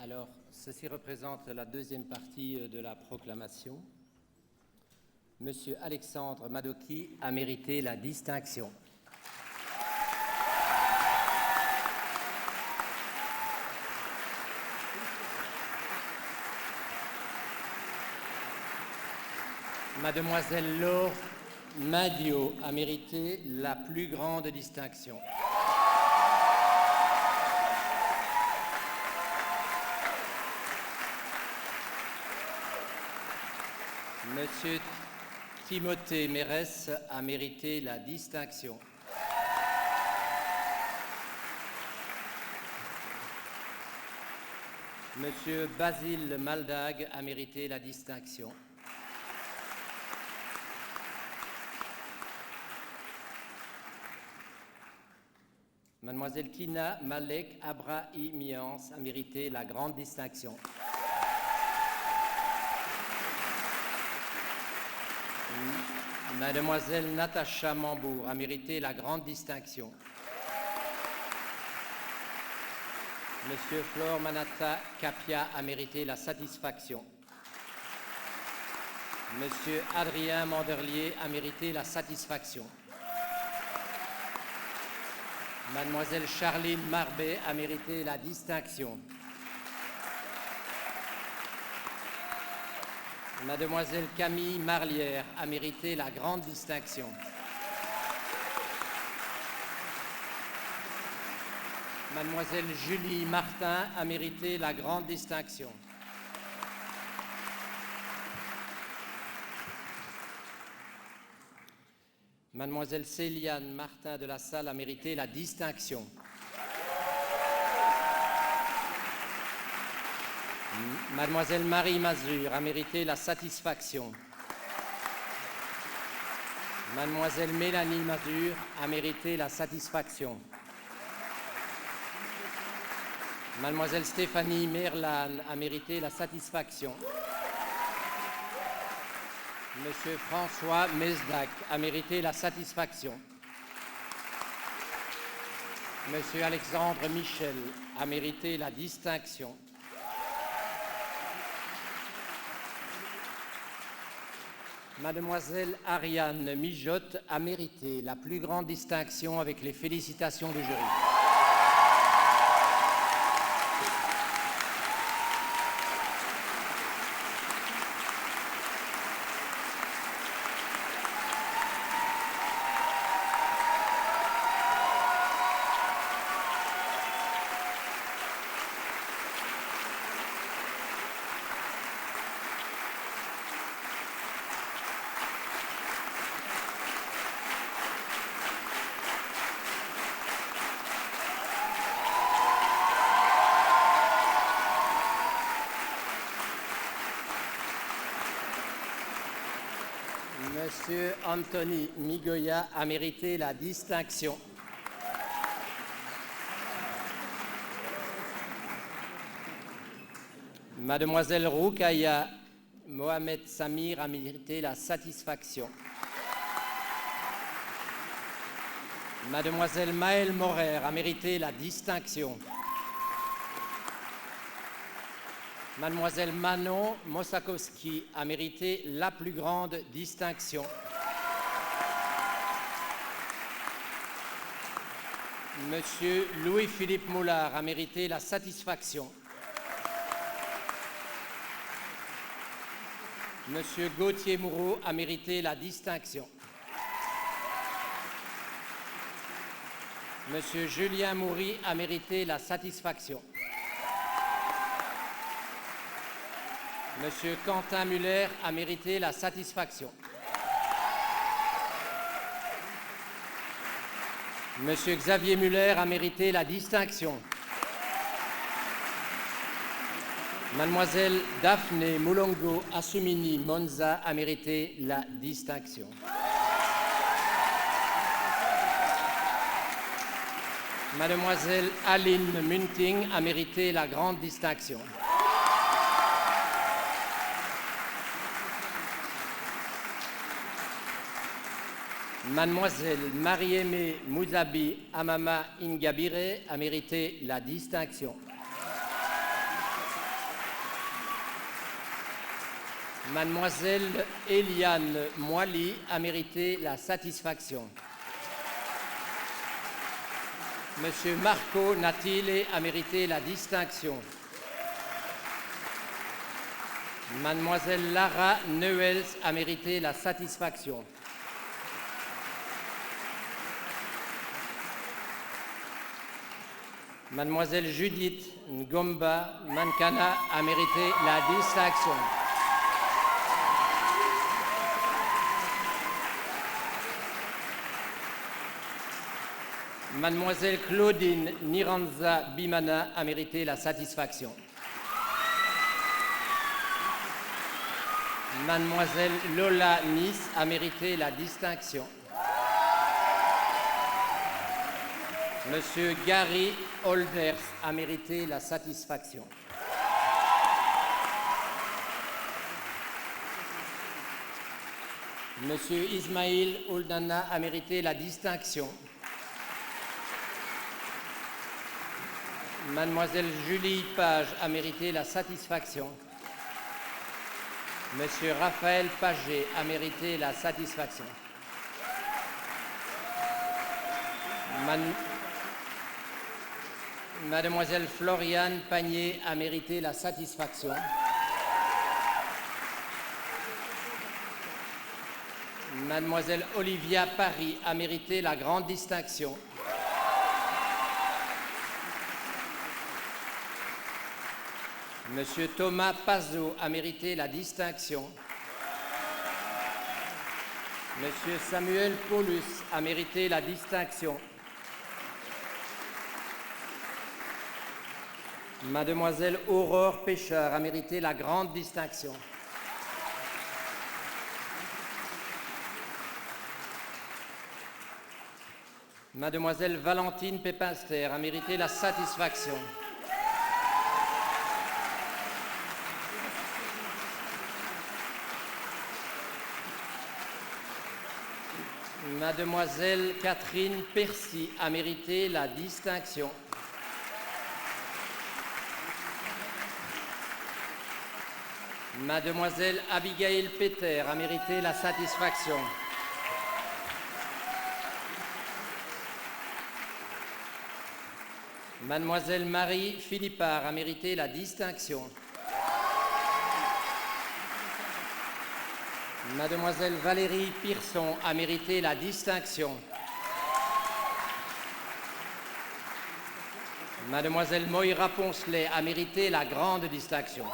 Alors, ceci représente la deuxième partie de la proclamation. Monsieur Alexandre Madoki a mérité la distinction. Mademoiselle Laure Madio a mérité la plus grande distinction. Monsieur Timothée Mérès a mérité la distinction. Monsieur Basile Maldag a mérité la distinction. Mademoiselle Kina Malek Abrahimians a mérité la grande distinction. Mademoiselle Natacha Mambour a mérité la grande distinction. Monsieur Flore Manata Capia a mérité la satisfaction. Monsieur Adrien Manderlier a mérité la satisfaction. Mademoiselle Charline Marbet a mérité la distinction. Mademoiselle Camille Marlière a mérité la grande distinction. Mademoiselle Julie Martin a mérité la grande distinction. Mademoiselle Céliane Martin de la Salle a mérité la distinction. Mademoiselle Marie Mazur a mérité la satisfaction. Mademoiselle Mélanie Mazur a mérité la satisfaction. Mademoiselle Stéphanie Merlan a mérité la satisfaction. Monsieur François Mesdac a mérité la satisfaction. Monsieur Alexandre Michel a mérité la distinction. Mademoiselle Ariane Mijotte a mérité la plus grande distinction avec les félicitations du jury. Monsieur Anthony Migoya a mérité la distinction. Mademoiselle Roukaya Mohamed Samir a mérité la satisfaction. Mademoiselle Maëlle Morer a mérité la distinction. Mademoiselle Manon Mosakowski a mérité la plus grande distinction. Monsieur Louis-Philippe Moulard a mérité la satisfaction. Monsieur Gauthier Moureau a mérité la distinction. Monsieur Julien Moury a mérité la satisfaction. Monsieur Quentin Muller a mérité la satisfaction. Monsieur Xavier Muller a mérité la distinction. Mademoiselle Daphné Moulongo Assumini Monza a mérité la distinction. Mademoiselle Aline Munting a mérité la grande distinction. Mademoiselle Marie-Aimée Mouzabi Amama Ingabire a mérité la distinction. Mademoiselle Eliane Moily a mérité la satisfaction. Monsieur Marco Natile a mérité la distinction. Mademoiselle Lara Neuels a mérité la satisfaction. Mademoiselle Judith Ngomba Mankana a mérité la distinction. Mademoiselle Claudine Niranza Bimana a mérité la satisfaction. Mademoiselle Lola Nice a mérité la distinction. Monsieur Gary Holders a mérité la satisfaction. Monsieur Ismail Oldana a mérité la distinction. Mademoiselle Julie Page a mérité la satisfaction. Monsieur Raphaël Paget a mérité la satisfaction. Mademoiselle Floriane Pagné a mérité la satisfaction. Mademoiselle Olivia Paris a mérité la grande distinction. Monsieur Thomas Pazot a mérité la distinction. Monsieur Samuel Paulus a mérité la distinction. Mademoiselle Aurore Péchard a mérité la grande distinction. Mademoiselle Valentine Pépinster a mérité la satisfaction. Mademoiselle Catherine Percy a mérité la distinction. Mademoiselle Abigail Peter a mérité la satisfaction. Mademoiselle Marie Philippard a mérité la distinction. Mademoiselle Valérie Pearson a mérité la distinction. Mademoiselle Moira Poncelet a mérité la grande distinction.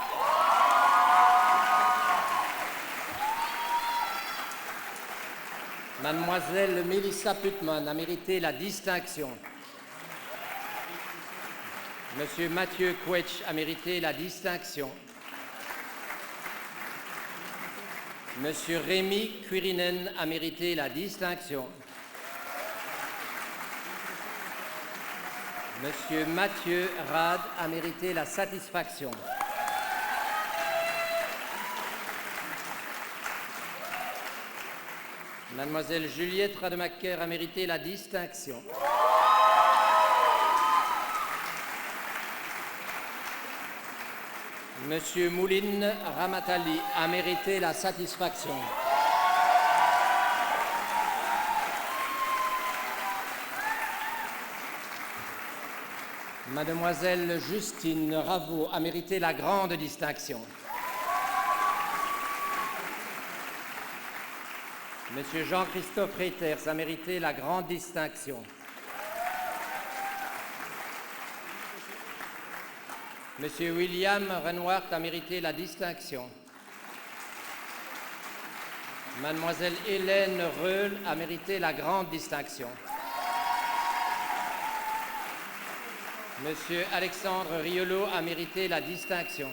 Mademoiselle Melissa Putman a mérité la distinction. Monsieur Mathieu Quetch a mérité la distinction. Monsieur Rémi Quirinen a mérité la distinction. Monsieur Mathieu Rad a mérité la satisfaction. Mademoiselle Juliette Rademacher a mérité la distinction. Monsieur Mouline Ramatali a mérité la satisfaction. Mademoiselle Justine Ravaud a mérité la grande distinction. Monsieur Jean-Christophe Reiters a mérité la grande distinction. Monsieur William Renoir a mérité la distinction. Mademoiselle Hélène Reul a mérité la grande distinction. Monsieur Alexandre Riolo a mérité la distinction.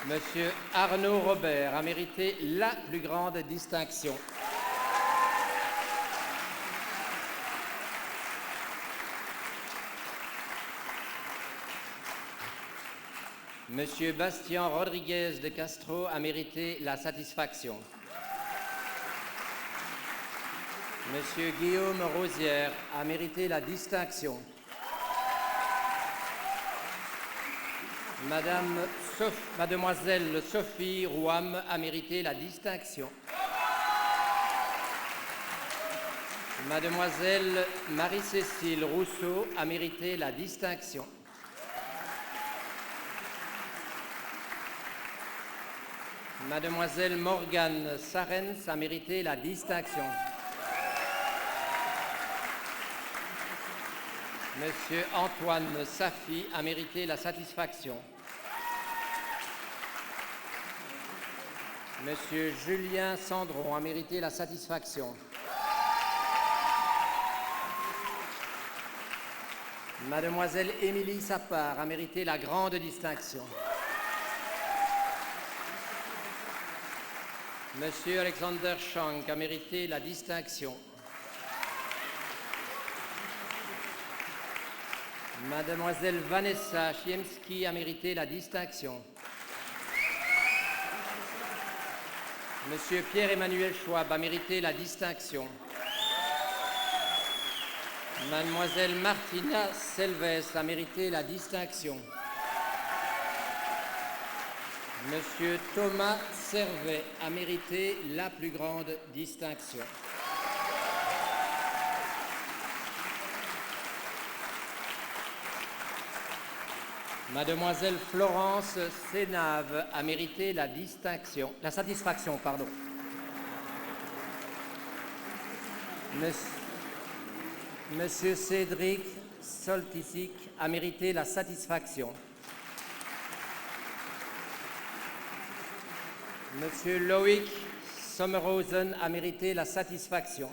Monsieur Arnaud Robert a mérité la plus grande distinction. Monsieur Bastien Rodriguez de Castro a mérité la satisfaction. Monsieur Guillaume Rosière a mérité la distinction. Mademoiselle Sophie Rouham a mérité la distinction. Mademoiselle Marie-Cécile Rousseau a mérité la distinction. Mademoiselle Morgane Sarens a mérité la distinction. Monsieur Antoine Safi a mérité la satisfaction. Monsieur Julien Sandron a mérité la satisfaction. Mademoiselle Émilie Sapard a mérité la grande distinction. Monsieur Alexander Shank a mérité la distinction. Mademoiselle Vanessa Chiemski a mérité la distinction. Monsieur Pierre-Emmanuel Schwab a mérité la distinction. Mademoiselle Martina Selves a mérité la distinction. Monsieur Thomas Servet a mérité la plus grande distinction. Mademoiselle Florence Sénave a mérité la satisfaction. Monsieur Cédric Soltisic a mérité la satisfaction. Monsieur Loïc Sommerhausen a mérité la satisfaction.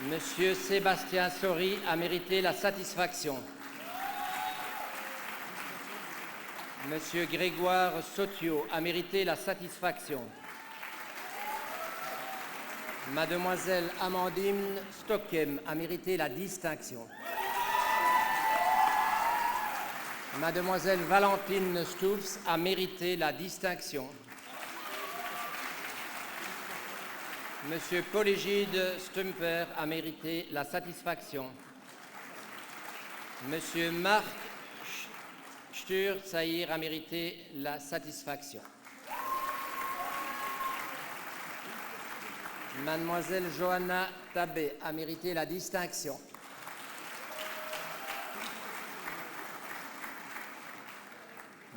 Monsieur Sébastien Sori a mérité la satisfaction. Monsieur Grégoire Sotio a mérité la satisfaction. Mademoiselle Amandine Stockem a mérité la distinction. Mademoiselle Valentine Stoups a mérité la distinction. Monsieur Paul-Égide Stumper a mérité la satisfaction. Monsieur Marc Stur-Zahir a mérité la satisfaction. Mademoiselle Johanna Tabé a mérité la distinction.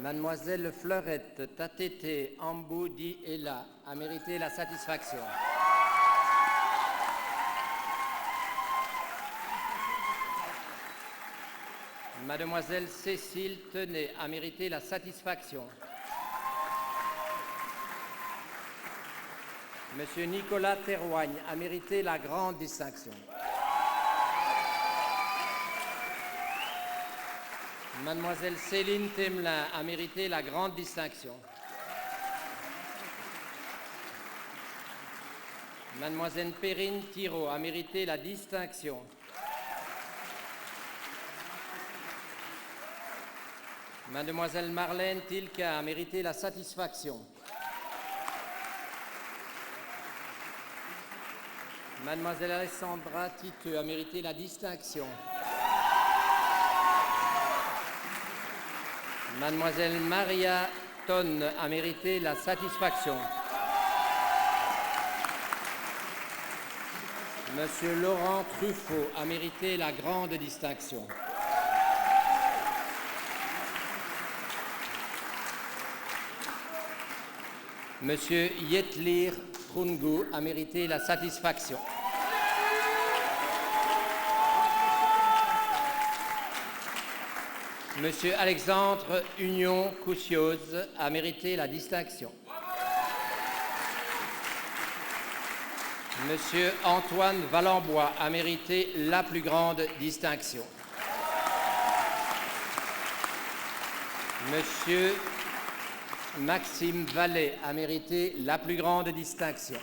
Mademoiselle Fleurette Tatete Ambou Di Ella a mérité la satisfaction. Mademoiselle Cécile Tenet a mérité la satisfaction. Monsieur Nicolas Terroigne a mérité la grande distinction. Mademoiselle Céline Temelin a mérité la grande distinction. Mademoiselle Perrine Thiraud a mérité la distinction. Mademoiselle Marlène Tilka a mérité la satisfaction. Mademoiselle Alessandra Titeux a mérité la distinction. Mademoiselle Maria Tonne a mérité la satisfaction. Monsieur Laurent Truffaut a mérité la grande distinction. Monsieur Yetlir Krungu a mérité la satisfaction. Monsieur Alexandre Union Coussiose a mérité la distinction. Monsieur Antoine Valenbois a mérité la plus grande distinction. Monsieur Maxime Vallée a mérité la plus grande distinction.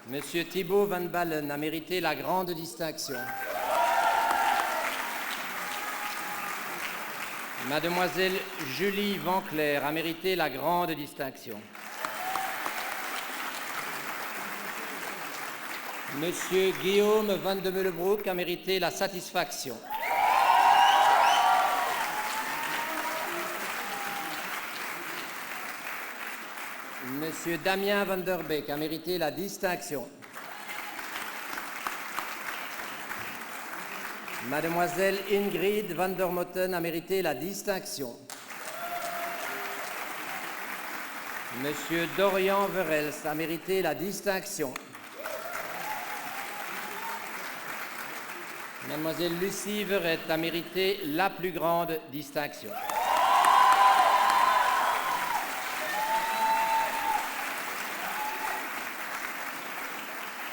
Monsieur Thibault Van Balen a mérité la grande distinction. Mademoiselle Julie Vanclair a mérité la grande distinction. Monsieur Guillaume Van de Meulebroek a mérité la satisfaction. Monsieur Damien Van der Beek a mérité la distinction. Mademoiselle Ingrid Van der Motten a mérité la distinction. Monsieur Dorian Verels a mérité la distinction. Mademoiselle Lucie Verrette a mérité la plus grande distinction.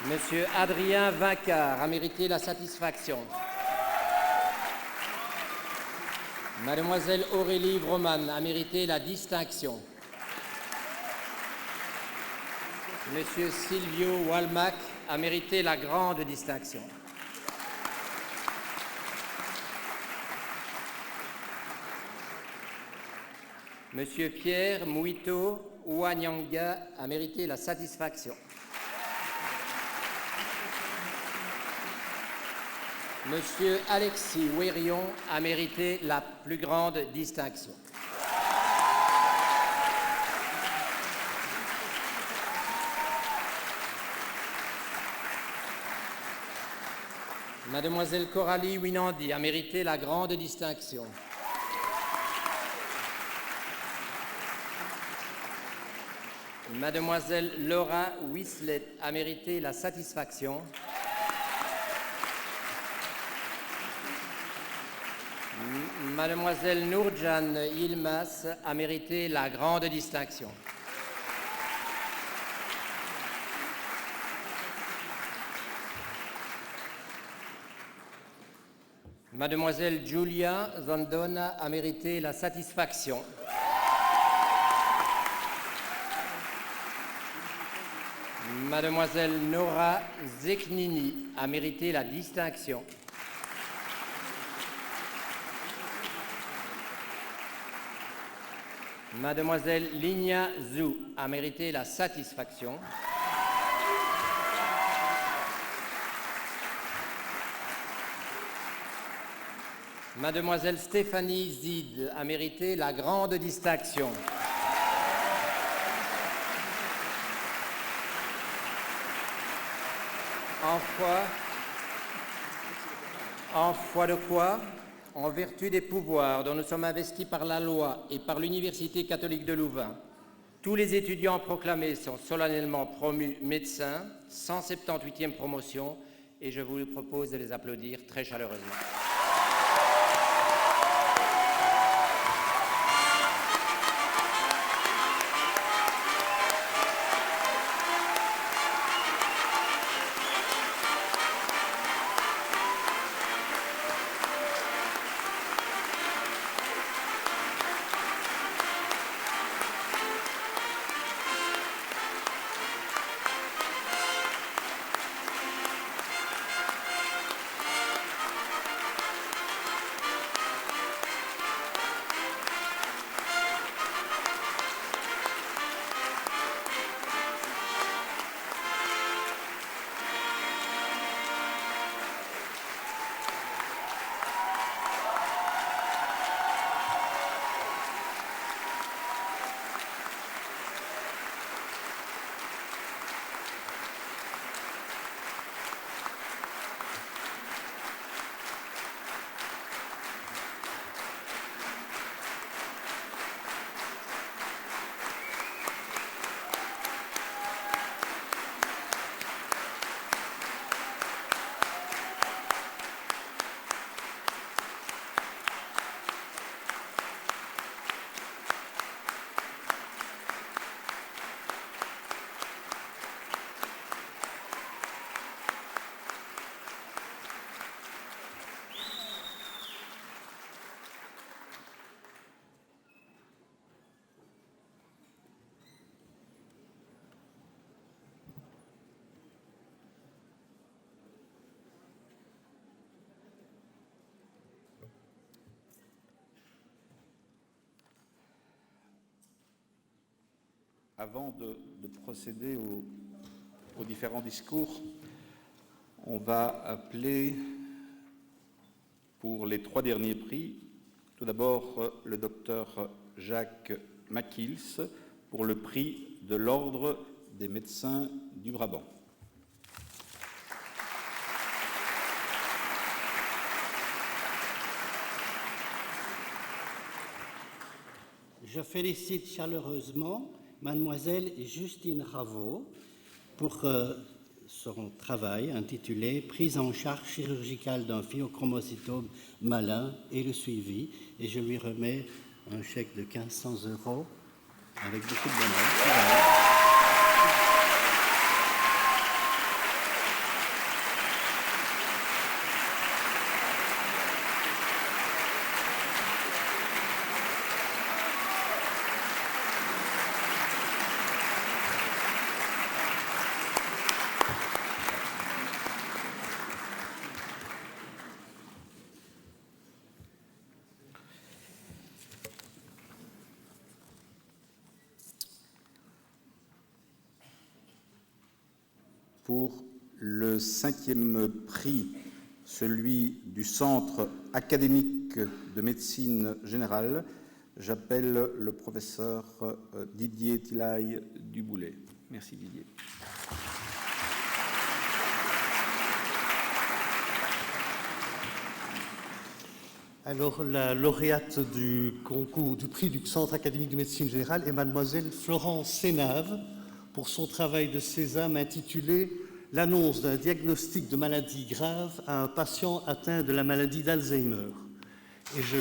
Monsieur Adrien Vincart a mérité la satisfaction. Mademoiselle Aurélie Vroman a mérité la distinction. Monsieur Silvio Walmack a mérité la grande distinction. Monsieur Pierre Mouito Ouanyanga a mérité la satisfaction. Monsieur Alexis Wérion a mérité la plus grande distinction. Mademoiselle Coralie Winandi a mérité la grande distinction. Mademoiselle Laura Wislet a mérité la satisfaction. Mademoiselle Nourjan Yilmaz a mérité la grande distinction. Mademoiselle Giulia Zandona a mérité la satisfaction. Mademoiselle Nora Zeknini a mérité la distinction. Mademoiselle Ligna Zhou a mérité la satisfaction. Mademoiselle Stéphanie Zid a mérité la grande distinction. En foi de quoi, en vertu des pouvoirs dont nous sommes investis par la loi et par l'Université catholique de Louvain, tous les étudiants proclamés sont solennellement promus médecins, 178e promotion, et je vous propose de les applaudir très chaleureusement. Avant de procéder aux différents discours, On va appeler pour les 3 derniers prix, tout d'abord le docteur Jacques Makils pour le prix de l'Ordre des médecins du Brabant. Je félicite chaleureusement mademoiselle Justine Raveau pour son travail intitulé « Prise en charge chirurgicale d'un phéochromocytome malin et le suivi » et je lui remets un chèque de 1500 € avec beaucoup de bonheur. Pour le 5e prix, celui du Centre académique de médecine générale, j'appelle le professeur Didier Tilaille Duboulet. Merci Didier. Alors, la lauréate du concours du prix du Centre académique de médecine générale est mademoiselle Florence Sénave pour son travail de sésame intitulé « L'annonce d'un diagnostic de maladie grave à un patient atteint de la maladie d'Alzheimer ». Et je...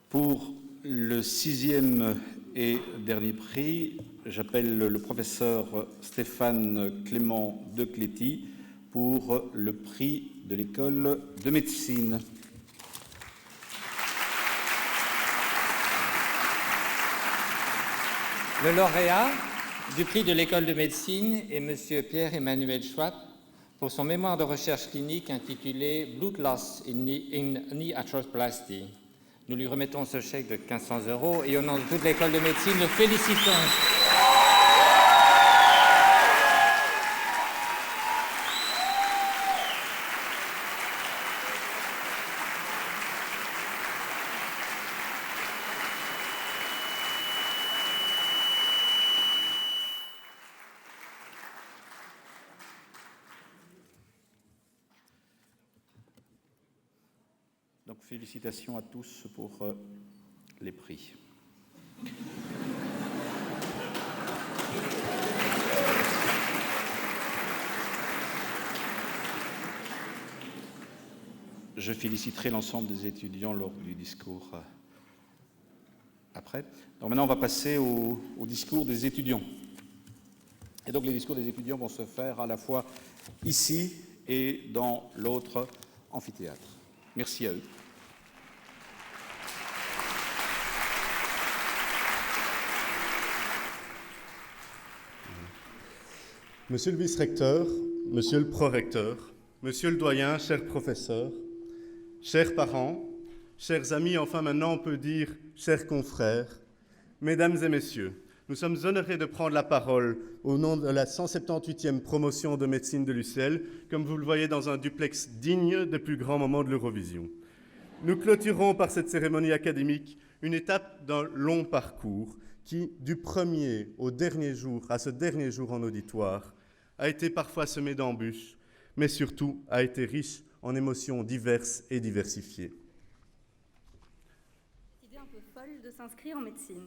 Pour le 6e et dernier prix, j'appelle le professeur Stéphane Clément de Cléty pour le prix de l'école de médecine. Le lauréat du prix de l'école de médecine est M. Pierre-Emmanuel Schwab pour son mémoire de recherche clinique intitulé « Blood loss in knee arthroplasty ». Nous lui remettons ce chèque de 1500 € et au nom de toute l'école de médecine, le félicitons. Donc félicitations à tous pour les prix. Je féliciterai l'ensemble des étudiants lors du discours après. Donc maintenant, on va passer au discours des étudiants. Et donc les discours des étudiants vont se faire à la fois ici et dans l'autre amphithéâtre. Merci à eux. Monsieur le vice-recteur, monsieur le prorecteur, monsieur le doyen, chers professeurs, chers parents, chers amis, enfin maintenant on peut dire chers confrères, mesdames et messieurs, nous sommes honorés de prendre la parole au nom de la 178e promotion de médecine de l'UCL, comme vous le voyez dans un duplex digne des plus grands moments de l'Eurovision. Nous clôturons par cette cérémonie académique une étape d'un long parcours qui, du premier au dernier jour, à ce dernier jour en auditoire, a été parfois semé d'embûches, mais surtout a été riche en émotions diverses et diversifiées. Cette idée un peu folle de s'inscrire en médecine.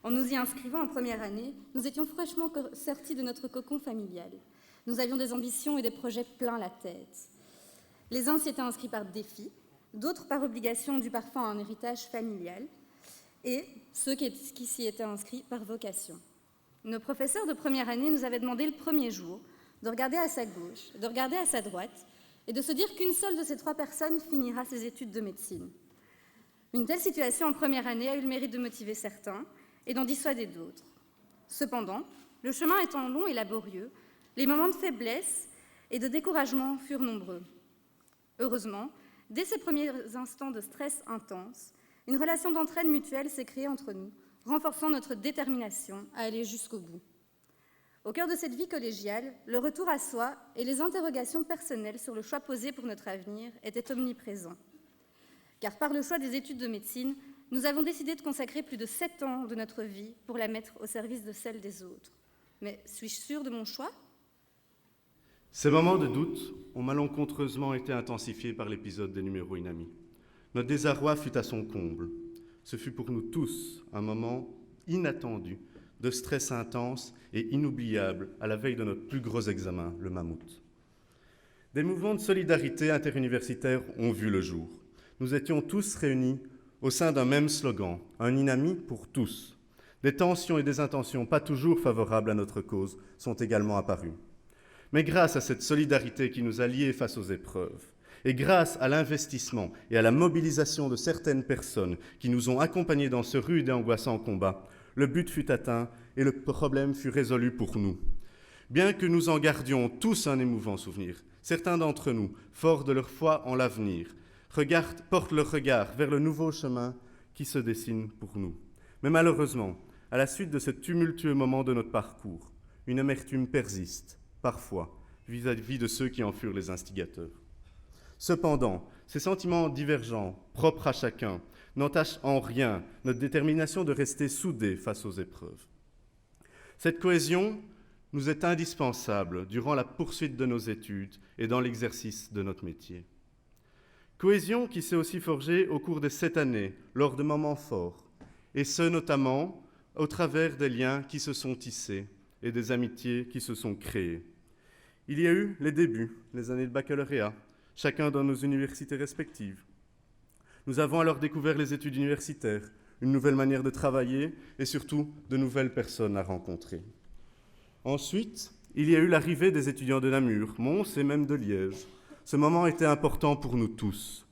En nous y inscrivant en première année, nous étions fraîchement sortis de notre cocon familial. Nous avions des ambitions et des projets plein la tête. Les uns s'y étaient inscrits par défi, d'autres par obligation due parfois à un héritage familial, et ceux qui s'y étaient inscrits par vocation. Nos professeurs de première année nous avaient demandé le premier jour de regarder à sa gauche, de regarder à sa droite, et de se dire qu'une seule de ces 3 personnes finira ses études de médecine. Une telle situation en première année a eu le mérite de motiver certains et d'en dissuader d'autres. Cependant, le chemin étant long et laborieux, les moments de faiblesse et de découragement furent nombreux. Heureusement, dès ces premiers instants de stress intense, une relation d'entraide mutuelle s'est créée entre nous, renforçant notre détermination à aller jusqu'au bout. Au cœur de cette vie collégiale, le retour à soi et les interrogations personnelles sur le choix posé pour notre avenir étaient omniprésents. Car par le choix des études de médecine, nous avons décidé de consacrer plus de 7 ans de notre vie pour la mettre au service de celle des autres. Mais suis-je sûre de mon choix ? Ces moments de doute ont malencontreusement été intensifiés par l'épisode des numéros inamis. Notre désarroi fut à son comble. Ce fut pour nous tous un moment inattendu, de stress intense et inoubliable à la veille de notre plus gros examen, le mammouth. Des mouvements de solidarité interuniversitaire ont vu le jour. Nous étions tous réunis au sein d'un même slogan, un inami pour tous. Des tensions et des intentions pas toujours favorables à notre cause sont également apparues. Mais grâce à cette solidarité qui nous a liés face aux épreuves, et grâce à l'investissement et à la mobilisation de certaines personnes qui nous ont accompagnés dans ce rude et angoissant combat, le but fut atteint et le problème fut résolu pour nous. Bien que nous en gardions tous un émouvant souvenir, certains d'entre nous, forts de leur foi en l'avenir, portent leur regard vers le nouveau chemin qui se dessine pour nous. Mais malheureusement, à la suite de ce tumultueux moment de notre parcours, une amertume persiste, parfois, vis-à-vis de ceux qui en furent les instigateurs. Cependant, ces sentiments divergents, propres à chacun, n'entachent en rien notre détermination de rester soudés face aux épreuves. Cette cohésion nous est indispensable durant la poursuite de nos études et dans l'exercice de notre métier. Cohésion qui s'est aussi forgée au cours de cette année, lors de moments forts, et ce notamment au travers des liens qui se sont tissés et des amitiés qui se sont créées. Il y a eu les débuts, les années de baccalauréat, chacun dans nos universités respectives. Nous avons alors découvert les études universitaires, une nouvelle manière de travailler et surtout de nouvelles personnes à rencontrer. Ensuite, il y a eu l'arrivée des étudiants de Namur, Mons et même de Liège. Ce moment était important pour nous tous.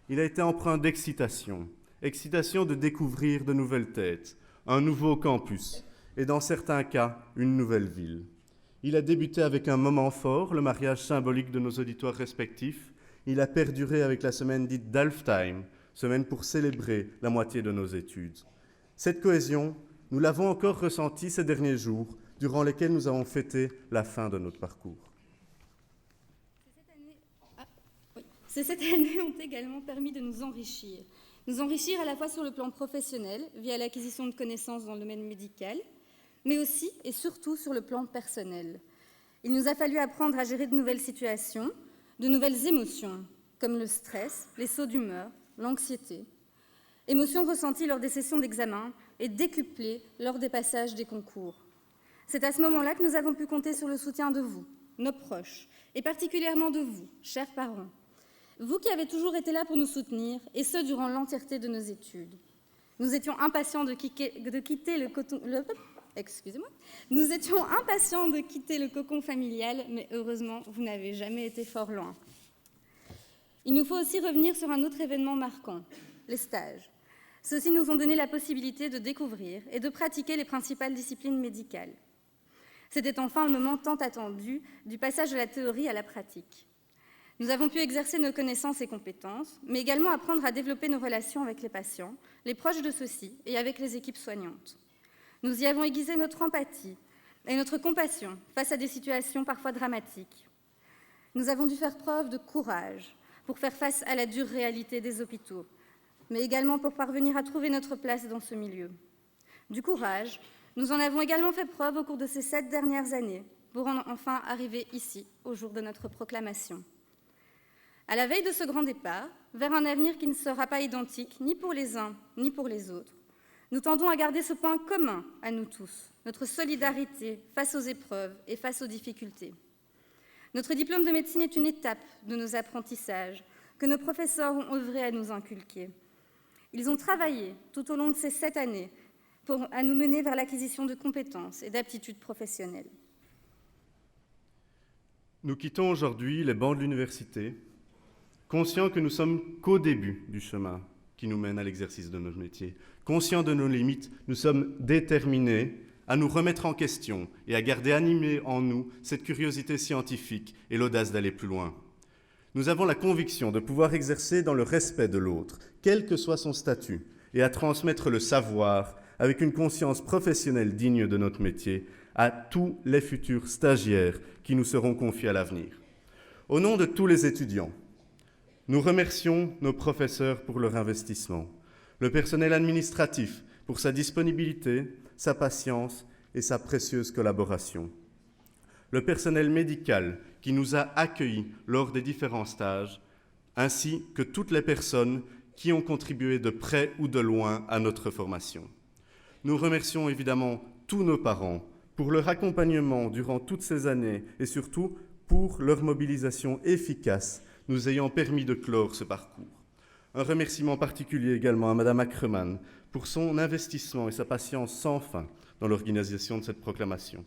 Il a été empreint d'excitation, excitation de découvrir de nouvelles têtes, un nouveau campus et dans certains cas, une nouvelle ville. Il a débuté avec un moment fort, le mariage symbolique de nos auditoires respectifs. Il a perduré avec la semaine dite d'Alftime, semaine pour célébrer la moitié de nos études. Cette cohésion, nous l'avons encore ressentie ces derniers jours, durant lesquels nous avons fêté la fin de notre parcours. Ces 7 années ont également permis de nous enrichir à la fois sur le plan professionnel, via l'acquisition de connaissances dans le domaine médical, mais aussi et surtout sur le plan personnel. Il nous a fallu apprendre à gérer de nouvelles situations, de nouvelles émotions, comme le stress, les sauts d'humeur, l'anxiété. Émotions ressenties lors des sessions d'examen et décuplées lors des passages des concours. C'est à ce moment-là que nous avons pu compter sur le soutien de vous, nos proches, et particulièrement de vous, chers parents. Vous qui avez toujours été là pour nous soutenir, et ce, durant l'entièreté de nos études. Nous étions impatients de quitter le cocon familial, mais heureusement, vous n'avez jamais été fort loin. Il nous faut aussi revenir sur un autre événement marquant, les stages. Ceux-ci nous ont donné la possibilité de découvrir et de pratiquer les principales disciplines médicales. C'était enfin le moment tant attendu du passage de la théorie à la pratique. Nous avons pu exercer nos connaissances et compétences, mais également apprendre à développer nos relations avec les patients, les proches de ceux-ci et avec les équipes soignantes. Nous y avons aiguisé notre empathie et notre compassion face à des situations parfois dramatiques. Nous avons dû faire preuve de courage pour faire face à la dure réalité des hôpitaux, mais également pour parvenir à trouver notre place dans ce milieu. Du courage, nous en avons également fait preuve au cours de ces 7 dernières années, pour enfin arriver ici, au jour de notre proclamation. À la veille de ce grand départ, vers un avenir qui ne sera pas identique ni pour les uns ni pour les autres, nous tendons à garder ce point commun à nous tous, notre solidarité face aux épreuves et face aux difficultés. Notre diplôme de médecine est une étape de nos apprentissages que nos professeurs ont œuvré à nous inculquer. Ils ont travaillé tout au long de ces 7 années à nous mener vers l'acquisition de compétences et d'aptitudes professionnelles. Nous quittons aujourd'hui les bancs de l'université, conscients que nous sommes qu'au début du chemin, qui nous mène à l'exercice de notre métier. Conscients de nos limites, nous sommes déterminés à nous remettre en question et à garder animée en nous cette curiosité scientifique et l'audace d'aller plus loin. Nous avons la conviction de pouvoir exercer dans le respect de l'autre, quel que soit son statut, et à transmettre le savoir avec une conscience professionnelle digne de notre métier à tous les futurs stagiaires qui nous seront confiés à l'avenir. Au nom de tous les étudiants, nous remercions nos professeurs pour leur investissement, le personnel administratif pour sa disponibilité, sa patience et sa précieuse collaboration, le personnel médical qui nous a accueillis lors des différents stages, ainsi que toutes les personnes qui ont contribué de près ou de loin à notre formation. Nous remercions évidemment tous nos parents pour leur accompagnement durant toutes ces années et surtout pour leur mobilisation efficace nous ayant permis de clore ce parcours. Un remerciement particulier également à Madame Ackermann pour son investissement et sa patience sans fin dans l'organisation de cette proclamation.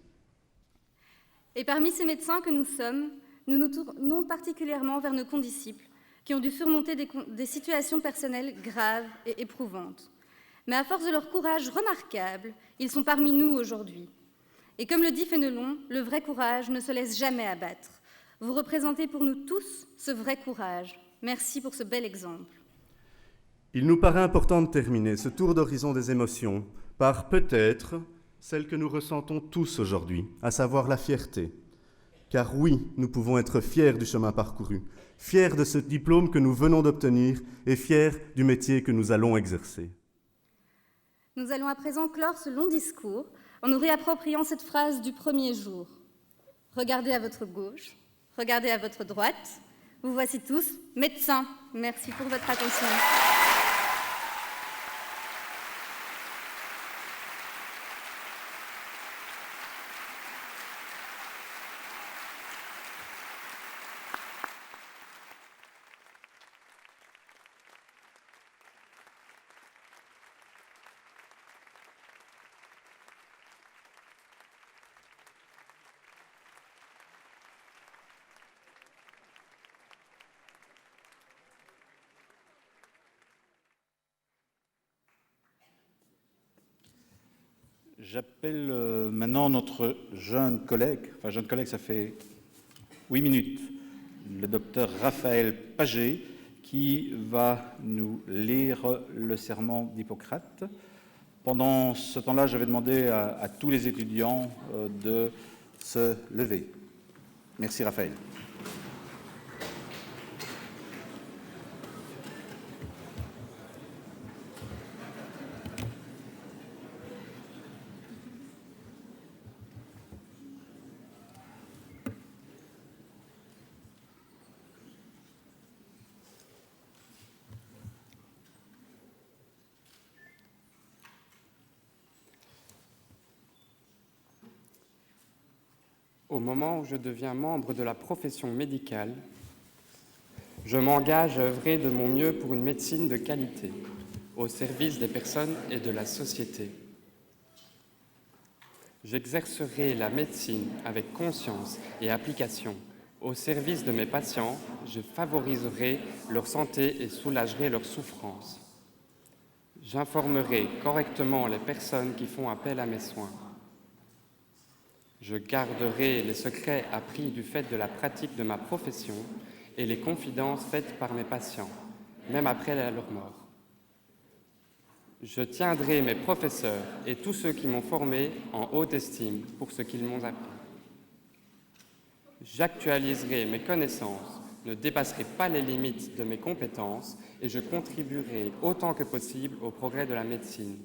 Et parmi ces médecins que nous sommes, nous nous tournons particulièrement vers nos condisciples qui ont dû surmonter des situations personnelles graves et éprouvantes. Mais à force de leur courage remarquable, ils sont parmi nous aujourd'hui. Et comme le dit Fénelon, le vrai courage ne se laisse jamais abattre. Vous représentez pour nous tous ce vrai courage. Merci pour ce bel exemple. Il nous paraît important de terminer ce tour d'horizon des émotions par peut-être celle que nous ressentons tous aujourd'hui, à savoir la fierté. Car oui, nous pouvons être fiers du chemin parcouru, fiers de ce diplôme que nous venons d'obtenir et fiers du métier que nous allons exercer. Nous allons à présent clore ce long discours en nous réappropriant cette phrase du premier jour. Regardez à votre gauche, regardez à votre droite. Vous voici tous médecins. Merci pour votre attention. J'appelle maintenant notre jeune collègue, ça fait 8 minutes, le docteur Raphaël Paget, qui va nous lire le serment d'Hippocrate. Pendant ce temps-là, j'avais demandé à tous les étudiants de se lever. Merci Raphaël. Au moment où je deviens membre de la profession médicale, je m'engage à œuvrer de mon mieux pour une médecine de qualité, au service des personnes et de la société. J'exercerai la médecine avec conscience et application. Au service de mes patients, je favoriserai leur santé et soulagerai leurs souffrances. J'informerai correctement les personnes qui font appel à mes soins. Je garderai les secrets appris du fait de la pratique de ma profession et les confidences faites par mes patients, même après leur mort. Je tiendrai mes professeurs et tous ceux qui m'ont formé en haute estime pour ce qu'ils m'ont appris. J'actualiserai mes connaissances, ne dépasserai pas les limites de mes compétences et je contribuerai autant que possible au progrès de la médecine.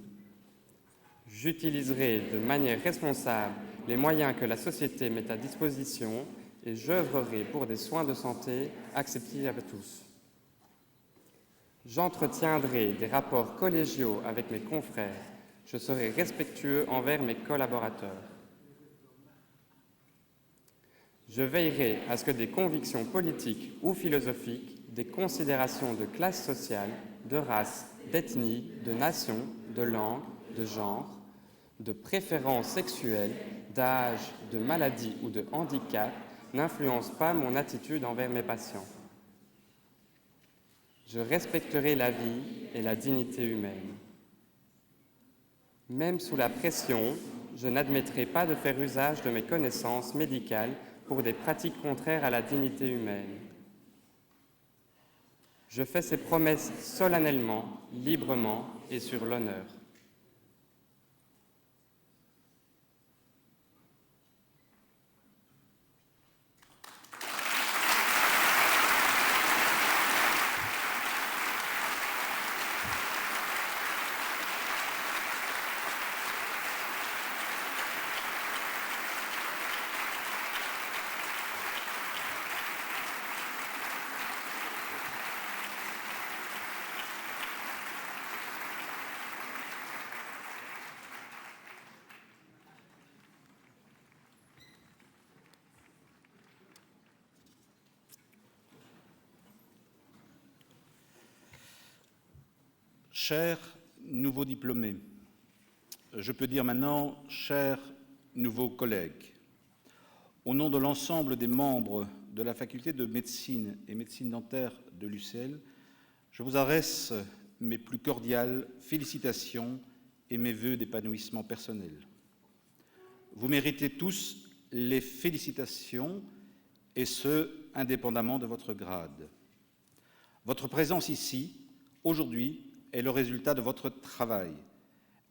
J'utiliserai de manière responsable les moyens que la société met à disposition et j'œuvrerai pour des soins de santé accessibles à tous. J'entretiendrai des rapports collégiaux avec mes confrères. Je serai respectueux envers mes collaborateurs. Je veillerai à ce que des convictions politiques ou philosophiques, des considérations de classe sociale, de race, d'ethnie, de nation, de langue, de genre, de préférence sexuelle, d'âge, de maladie ou de handicap n'influencent pas mon attitude envers mes patients. Je respecterai la vie et la dignité humaine. Même sous la pression, je n'admettrai pas de faire usage de mes connaissances médicales pour des pratiques contraires à la dignité humaine. Je fais ces promesses solennellement, librement et sur l'honneur. Chers nouveaux diplômés, je peux dire maintenant, chers nouveaux collègues, au nom de l'ensemble des membres de la faculté de médecine et médecine dentaire de l'UCL, je vous adresse mes plus cordiales félicitations et mes vœux d'épanouissement personnel. Vous méritez tous les félicitations, et ce, indépendamment de votre grade. Votre présence ici, aujourd'hui, est le résultat de votre travail.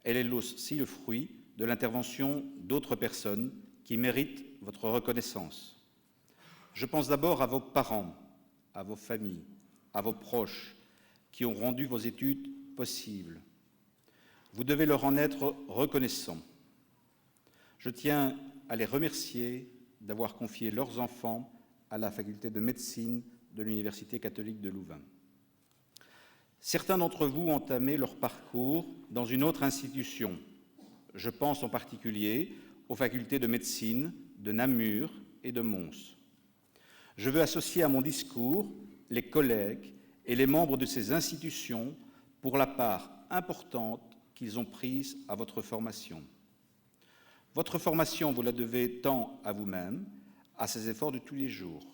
Elle est aussi le fruit de l'intervention d'autres personnes qui méritent votre reconnaissance. Je pense d'abord à vos parents, à vos familles, à vos proches qui ont rendu vos études possibles. Vous devez leur en être reconnaissants. Je tiens à les remercier d'avoir confié leurs enfants à la faculté de médecine de l'Université catholique de Louvain. Certains d'entre vous ont entamé leur parcours dans une autre institution. Je pense en particulier aux facultés de médecine de Namur et de Mons. Je veux associer à mon discours les collègues et les membres de ces institutions pour la part importante qu'ils ont prise à votre formation. Votre formation, vous la devez tant à vous-même, à ces efforts de tous les jours.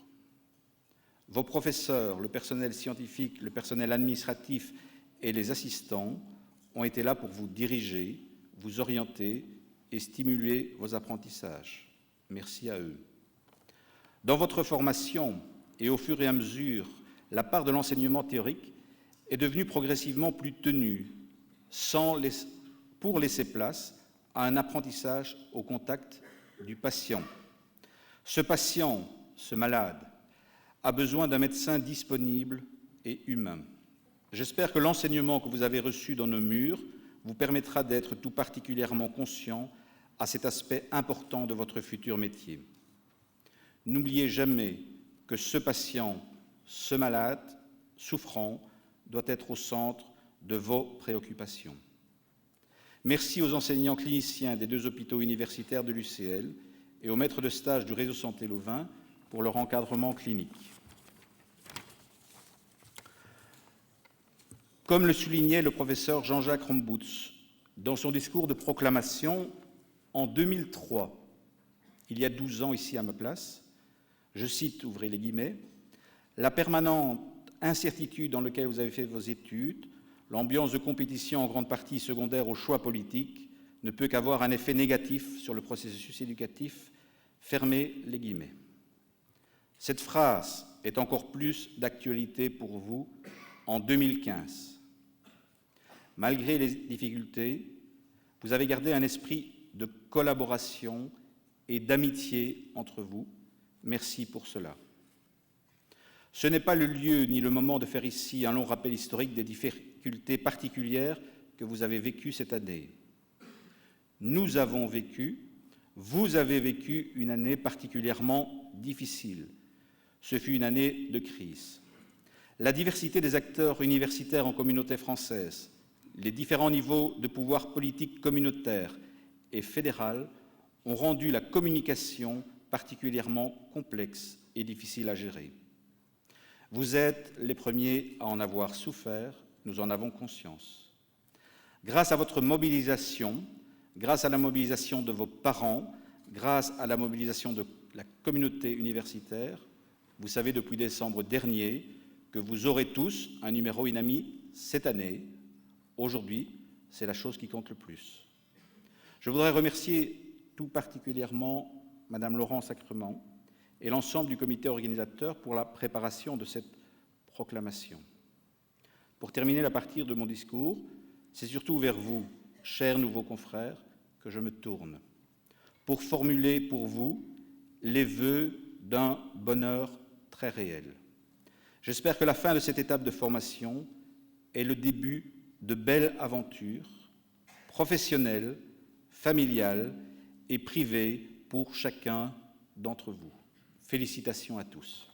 Vos professeurs, le personnel scientifique, le personnel administratif et les assistants ont été là pour vous diriger, vous orienter et stimuler vos apprentissages. Merci à eux. Dans votre formation, et au fur et à mesure, la part de l'enseignement théorique est devenue progressivement plus tenue, pour laisser place à un apprentissage au contact du patient. Ce patient, ce malade, a besoin d'un médecin disponible et humain. J'espère que l'enseignement que vous avez reçu dans nos murs vous permettra d'être tout particulièrement conscient à cet aspect important de votre futur métier. N'oubliez jamais que ce patient, ce malade, souffrant, doit être au centre de vos préoccupations. Merci aux enseignants cliniciens des 2 hôpitaux universitaires de l'UCL et aux maîtres de stage du réseau Santé Louvain pour leur encadrement clinique. Comme le soulignait le professeur Jean-Jacques Rombouts dans son discours de proclamation en 2003, il y a 12 ans ici à ma place, je cite, ouvrez les guillemets, « La permanente incertitude dans laquelle vous avez fait vos études, l'ambiance de compétition en grande partie secondaire aux choix politiques, ne peut qu'avoir un effet négatif sur le processus éducatif, fermez les guillemets. » Cette phrase est encore plus d'actualité pour vous en 2015. Malgré les difficultés, vous avez gardé un esprit de collaboration et d'amitié entre vous. Merci pour cela. Ce n'est pas le lieu ni le moment de faire ici un long rappel historique des difficultés particulières que vous avez vécues cette année. Nous avons vécu, vous avez vécu une année particulièrement difficile. Ce fut une année de crise. La diversité des acteurs universitaires en communauté française, les différents niveaux de pouvoir politique communautaire et fédéral ont rendu la communication particulièrement complexe et difficile à gérer. Vous êtes les premiers à en avoir souffert, nous en avons conscience. Grâce à votre mobilisation, grâce à la mobilisation de vos parents, grâce à la mobilisation de la communauté universitaire, vous savez depuis décembre dernier que vous aurez tous un numéro INAMI cette année. Aujourd'hui, c'est la chose qui compte le plus. Je voudrais remercier tout particulièrement Madame Laurence Sacrement et l'ensemble du comité organisateur pour la préparation de cette proclamation. Pour terminer la partie de mon discours, c'est surtout vers vous, chers nouveaux confrères, que je me tourne, pour formuler pour vous les vœux d'un bonheur très réel. J'espère que la fin de cette étape de formation est le début de belles aventures professionnelles, familiales et privées pour chacun d'entre vous. Félicitations à tous.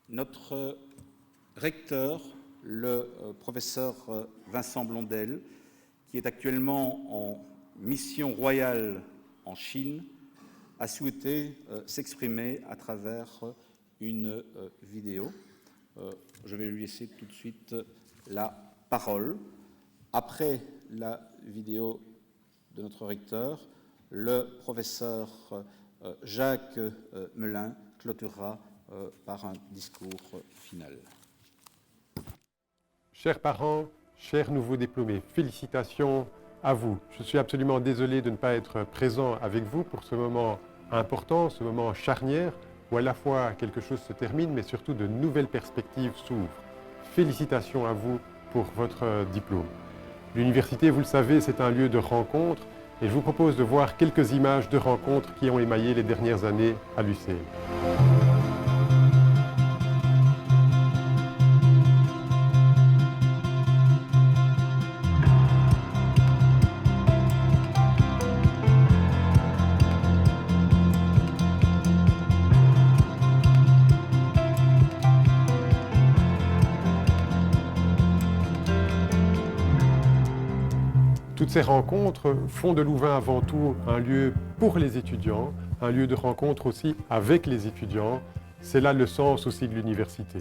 Notre recteur, le professeur Vincent Blondel, qui est actuellement en mission royale en Chine, a souhaité s'exprimer à travers une vidéo. Je vais lui laisser tout de suite la parole. Après la vidéo de notre recteur, le professeur Jacques Melin clôturera par un discours final. Chers parents, chers nouveaux diplômés, félicitations à vous. Je suis absolument désolé de ne pas être présent avec vous pour ce moment important, ce moment charnière, où à la fois quelque chose se termine, mais surtout de nouvelles perspectives s'ouvrent. Félicitations à vous pour votre diplôme. L'université, vous le savez, c'est un lieu de rencontre, et je vous propose de voir quelques images de rencontres qui ont émaillé les dernières années à l'UCL. Toutes ces rencontres font de Louvain avant tout un lieu pour les étudiants, un lieu de rencontre aussi avec les étudiants. C'est là le sens aussi de l'université.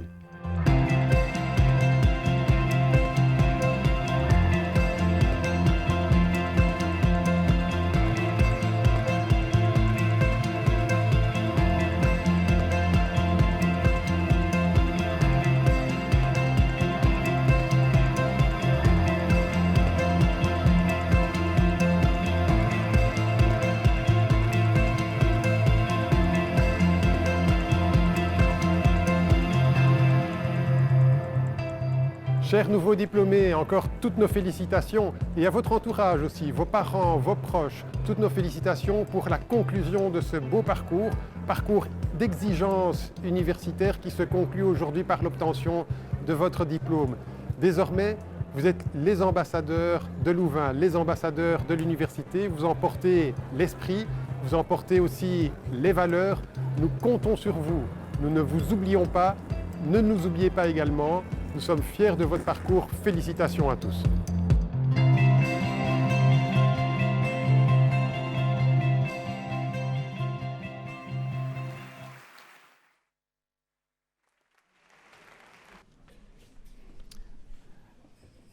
Chers nouveaux diplômés, encore toutes nos félicitations et à votre entourage aussi, vos parents, vos proches, toutes nos félicitations pour la conclusion de ce beau parcours d'exigence universitaire qui se conclut aujourd'hui par l'obtention de votre diplôme. Désormais, vous êtes les ambassadeurs de Louvain, les ambassadeurs de l'université, vous en portez l'esprit, vous en portez aussi les valeurs. Nous comptons sur vous, nous ne vous oublions pas, ne nous oubliez pas également. Nous sommes fiers de votre parcours. Félicitations à tous.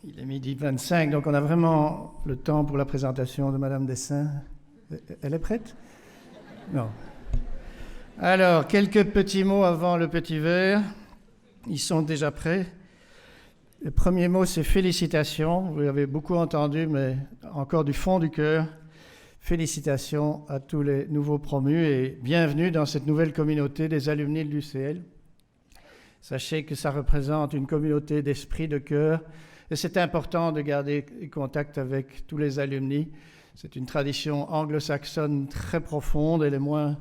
Il est 12h25, donc on a vraiment le temps pour la présentation de Madame Dessin. Elle est prête? Non. Alors, quelques petits mots avant le petit verre. Ils sont déjà prêts. Le premier mot, c'est félicitations. Vous l'avez beaucoup entendu, mais encore du fond du cœur. Félicitations à tous les nouveaux promus et bienvenue dans cette nouvelle communauté des alumni de l'UCL. Sachez que ça représente une communauté d'esprit, de cœur, et c'est important de garder contact avec tous les alumni. C'est une tradition anglo-saxonne très profonde, elle est moins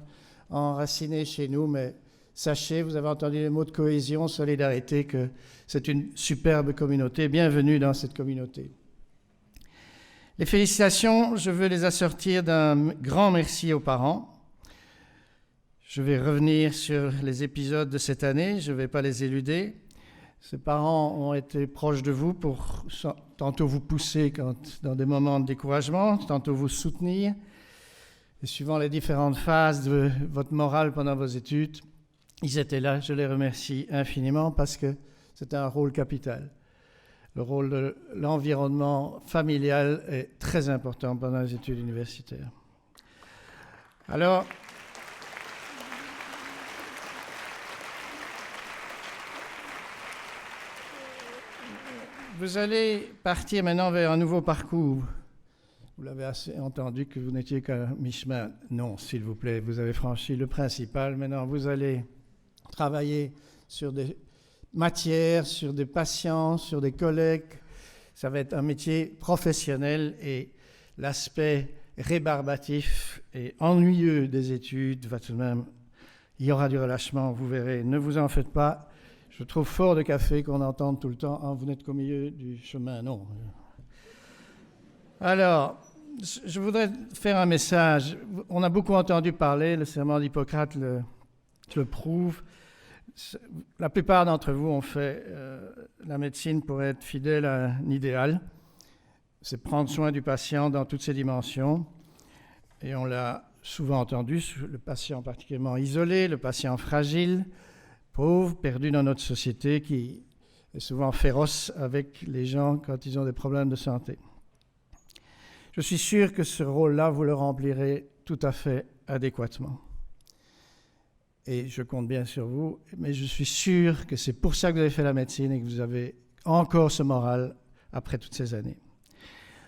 enracinée chez nous, mais sachez, vous avez entendu les mots de cohésion, solidarité, que c'est une superbe communauté. Bienvenue dans cette communauté. Les félicitations, je veux les assortir d'un grand merci aux parents. Je vais revenir sur les épisodes de cette année, je ne vais pas les éluder. Ces parents ont été proches de vous pour tantôt vous pousser dans des moments de découragement, tantôt vous soutenir. et suivant les différentes phases de votre morale pendant vos études, ils étaient là. Je les remercie infiniment parce que c'est un rôle capital. Le rôle de l'environnement familial est très important pendant les études universitaires. Alors, vous allez partir maintenant vers un nouveau parcours. Vous l'avez assez entendu que vous n'étiez qu'à mi-chemin. Non, s'il vous plaît, vous avez franchi le principal. Maintenant, vous allez travailler sur des matières, sur des patients, sur des collègues. Ça va être un métier professionnel et l'aspect rébarbatif et ennuyeux des études va tout de même... Il y aura du relâchement, vous verrez. Ne vous en faites pas. Je trouve fort de café qu'on entende tout le temps. Ah, vous n'êtes qu'au milieu du chemin. Non. Alors, je voudrais faire un message. On a beaucoup entendu parler, le serment d'Hippocrate le prouve. La plupart d'entre vous ont fait la médecine pour être fidèle à un idéal. C'est prendre soin du patient dans toutes ses dimensions. Et on l'a souvent entendu, le patient particulièrement isolé, le patient fragile, pauvre, perdu dans notre société, qui est souvent féroce avec les gens quand ils ont des problèmes de santé. Je suis sûr que ce rôle-là, vous le remplirez tout à fait adéquatement. Et je compte bien sur vous, mais je suis sûr que c'est pour ça que vous avez fait la médecine et que vous avez encore ce moral après toutes ces années.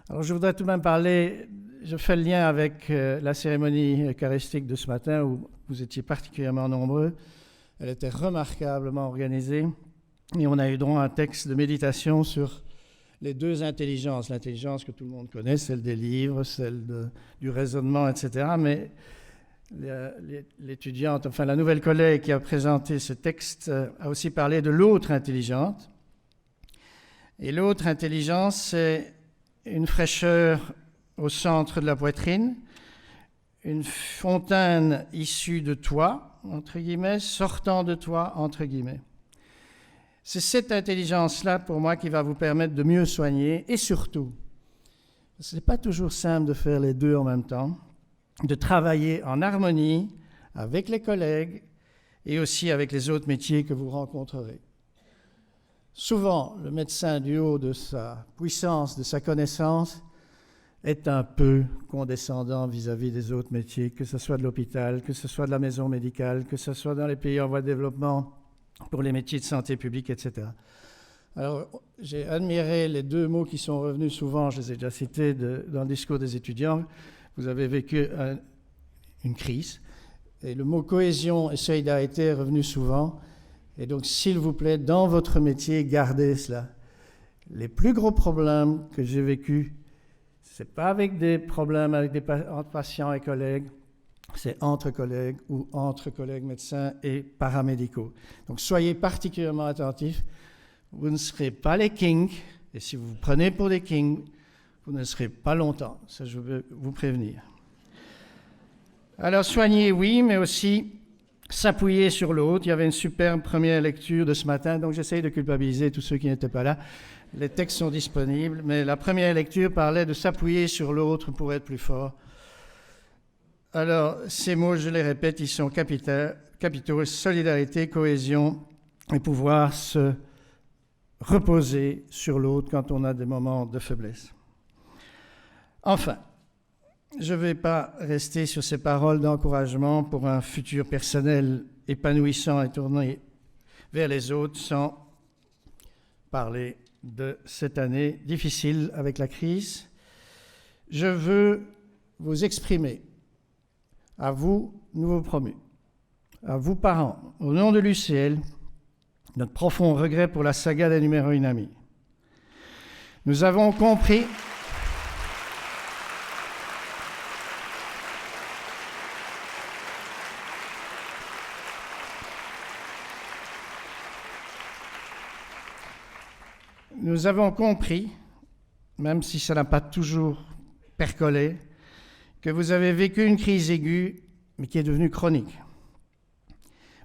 Alors je voudrais tout de même parler, je fais le lien avec la cérémonie eucharistique de ce matin où vous étiez particulièrement nombreux. Elle était remarquablement organisée et on a eu droit à un texte de méditation sur les deux intelligences. L'intelligence que tout le monde connaît, celle des livres, celle du raisonnement, etc. Mais l'étudiante, enfin la nouvelle collègue qui a présenté ce texte a aussi parlé de l'autre intelligence. Et l'autre intelligence, c'est une fraîcheur au centre de la poitrine, une fontaine issue de toi, entre guillemets, sortant de toi, entre guillemets. C'est cette intelligence-là, pour moi, qui va vous permettre de mieux soigner et surtout, ce n'est pas toujours simple de faire les deux en même temps, de travailler en harmonie avec les collègues et aussi avec les autres métiers que vous rencontrerez. Souvent, le médecin, du haut de sa puissance, de sa connaissance, est un peu condescendant vis-à-vis des autres métiers, que ce soit de l'hôpital, que ce soit de la maison médicale, que ce soit dans les pays en voie de développement, pour les métiers de santé publique, etc. Alors, j'ai admiré les deux mots qui sont revenus souvent, je les ai déjà cités dans le discours des étudiants. Vous avez vécu une crise, et le mot cohésion et solidarité est revenu souvent. Et donc, s'il vous plaît, dans votre métier, gardez cela. Les plus gros problèmes que j'ai vécus, ce n'est pas avec des problèmes entre patients et collègues, c'est entre collègues ou entre collègues médecins et paramédicaux. Donc, soyez particulièrement attentifs. Vous ne serez pas les kings, et si vous vous prenez pour des kings, vous ne serez pas longtemps. Ça, je veux vous prévenir. Alors, soigner, oui, mais aussi s'appuyer sur l'autre. Il y avait une superbe première lecture de ce matin, donc j'essaye de culpabiliser tous ceux qui n'étaient pas là. Les textes sont disponibles, mais la première lecture parlait de s'appuyer sur l'autre pour être plus fort. Alors, ces mots, je les répète, ils sont capitaux, solidarité, cohésion, et pouvoir se reposer sur l'autre quand on a des moments de faiblesse. Enfin, je ne vais pas rester sur ces paroles d'encouragement pour un futur personnel épanouissant et tourné vers les autres sans parler de cette année difficile avec la crise. Je veux vous exprimer, à vous, nouveaux promus, à vous, parents, au nom de l'UCL, notre profond regret pour la saga des numéros inamis. Nous avons compris même si ça n'a pas toujours percolé, que vous avez vécu une crise aiguë, mais qui est devenue chronique.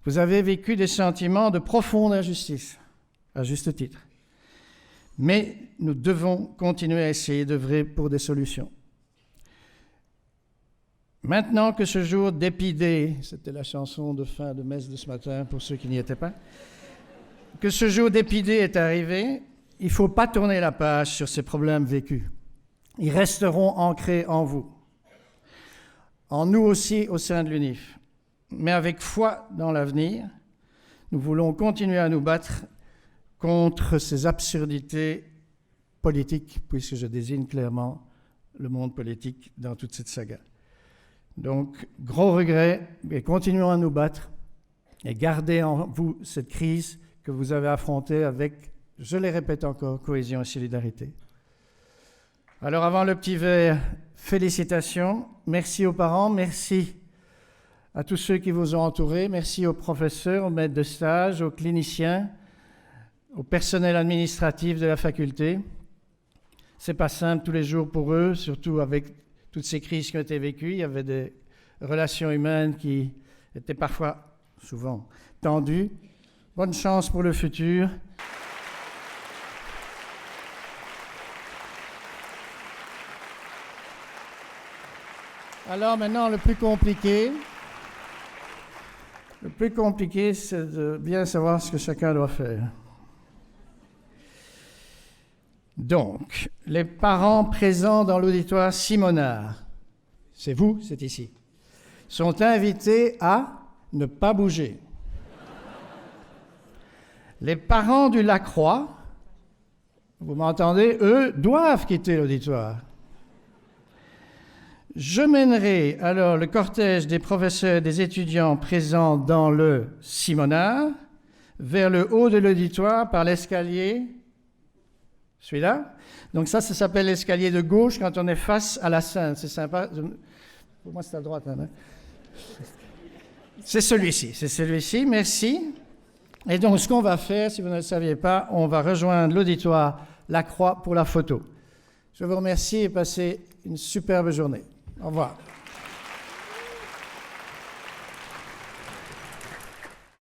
Vous avez vécu des sentiments de profonde injustice, à juste titre. Mais nous devons continuer à essayer d'œuvrer pour des solutions. Maintenant que ce jour d'Épidée, c'était la chanson de fin de messe de ce matin pour ceux qui n'y étaient pas, que ce jour d'Épidée est arrivé, il ne faut pas tourner la page sur ces problèmes vécus. Ils resteront ancrés en vous, en nous aussi au sein de l'UNIF. Mais avec foi dans l'avenir, nous voulons continuer à nous battre contre ces absurdités politiques, puisque je désigne clairement le monde politique dans toute cette saga. Donc, gros regret, mais continuons à nous battre et gardez en vous cette crise que vous avez affrontée avec, je les répète encore, cohésion et solidarité. Alors, avant le petit verre, félicitations, merci aux parents, merci à tous ceux qui vous ont entourés, merci aux professeurs, aux maîtres de stage, aux cliniciens, au personnel administratif de la faculté. C'est pas simple tous les jours pour eux, surtout avec toutes ces crises qui ont été vécues. Il y avait des relations humaines qui étaient parfois, souvent, tendues. Bonne chance pour le futur. Alors maintenant, le plus compliqué, c'est de bien savoir ce que chacun doit faire. Donc, les parents présents dans l'auditoire Simonard, c'est vous, c'est ici, sont invités à ne pas bouger. Les parents du Lacroix, vous m'entendez, eux, doivent quitter l'auditoire. Je mènerai alors le cortège des professeurs et des étudiants présents dans le Simonard vers le haut de l'auditoire par l'escalier. Celui-là. Donc ça s'appelle l'escalier de gauche quand on est face à la scène. C'est sympa. Pour moi, c'est à droite. Hein. C'est celui-ci. Merci. Et donc, ce qu'on va faire, si vous ne le saviez pas, on va rejoindre l'auditoire Lacroix pour la photo. Je vous remercie et passez une superbe journée. Au revoir.